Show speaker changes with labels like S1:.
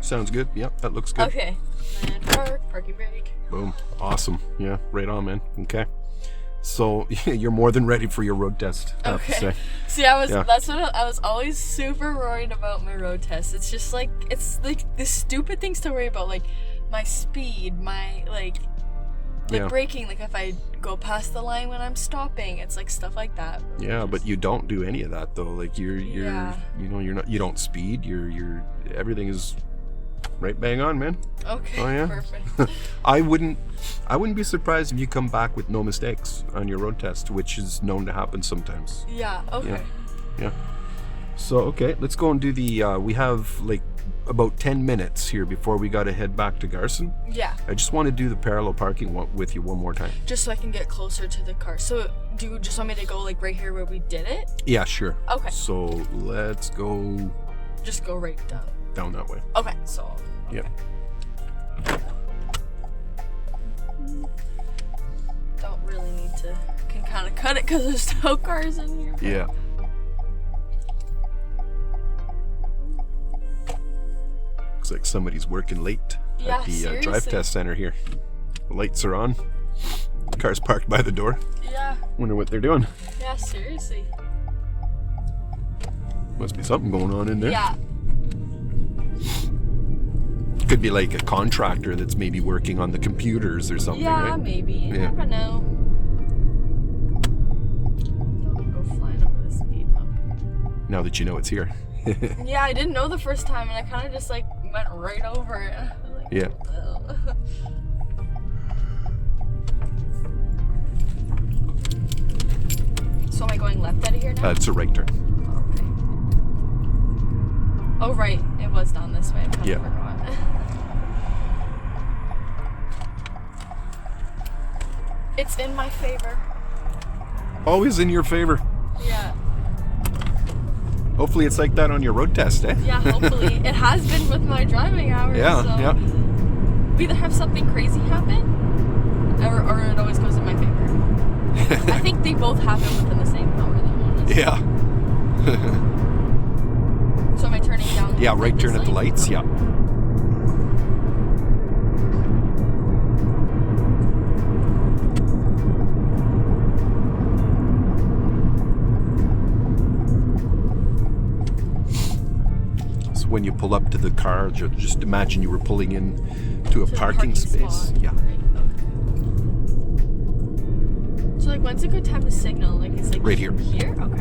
S1: sounds good. Yep, that looks good.
S2: Okay. And parking brake.
S1: Boom. Awesome. Yeah, right on, man. Okay. So you're more than ready for your road test, I have to say.
S2: See, that's what I was always super worried about my road test. It's just like, it's like the stupid things to worry about, like my speed, my braking, like if I go past the line when I'm stopping, it's like stuff like that.
S1: Yeah, but you don't do any of that though. Like you don't speed. You're everything is right bang on, man.
S2: Okay.
S1: Oh yeah.
S2: Perfect.
S1: I wouldn't be surprised if you come back with no mistakes on your road test, which is known to happen sometimes.
S2: Yeah. Okay.
S1: Yeah. So okay, let's go and do the. We have like about 10 minutes here before we got to head back to Garson.
S2: Yeah.
S1: I just want to do the parallel parking with you one more time.
S2: Just so I can get closer to the car. So do you just want me to go like right here where we did it?
S1: Yeah, sure.
S2: Okay.
S1: So let's go.
S2: Just go right
S1: down that way.
S2: Okay. So. Okay.
S1: Yep.
S2: Don't really need to. Can kind of cut it because there's no cars in here.
S1: Yeah. Looks like somebody's working late at the drive test center here. The lights are on. The car's parked by the door.
S2: Yeah.
S1: Wonder what they're doing.
S2: Yeah, seriously.
S1: Must be something going on in there.
S2: Yeah.
S1: Could be like a contractor that's maybe working on the computers or something,
S2: yeah,
S1: right?
S2: Maybe. You never know. Don't go flying over the speed bump.
S1: Now that you know it's here.
S2: Yeah, I didn't know the first time, and I kind of just like went right over it. Like,
S1: yeah.
S2: So am I going left out of here now?
S1: It's a right turn.
S2: Okay. Oh, right. It was down this way. I kind of forgot. It's in my favor.
S1: Always in your favor.
S2: Yeah.
S1: Hopefully it's like that on your road test, eh?
S2: Yeah, hopefully. It has been with my driving hours.
S1: Yeah,
S2: so
S1: yeah.
S2: We either have something crazy happen, or it always goes in my favor. I think they both happen within the same hour, though, honestly.
S1: Yeah.
S2: So am I turning down?
S1: Yeah, right turn at the lights, yeah. When you pull up to the car, just imagine you were pulling in to a parking space.
S2: Spot.
S1: Yeah.
S2: Right. Okay. So like, when's a good time to signal? Like, it's like
S1: right here.
S2: Here? Okay.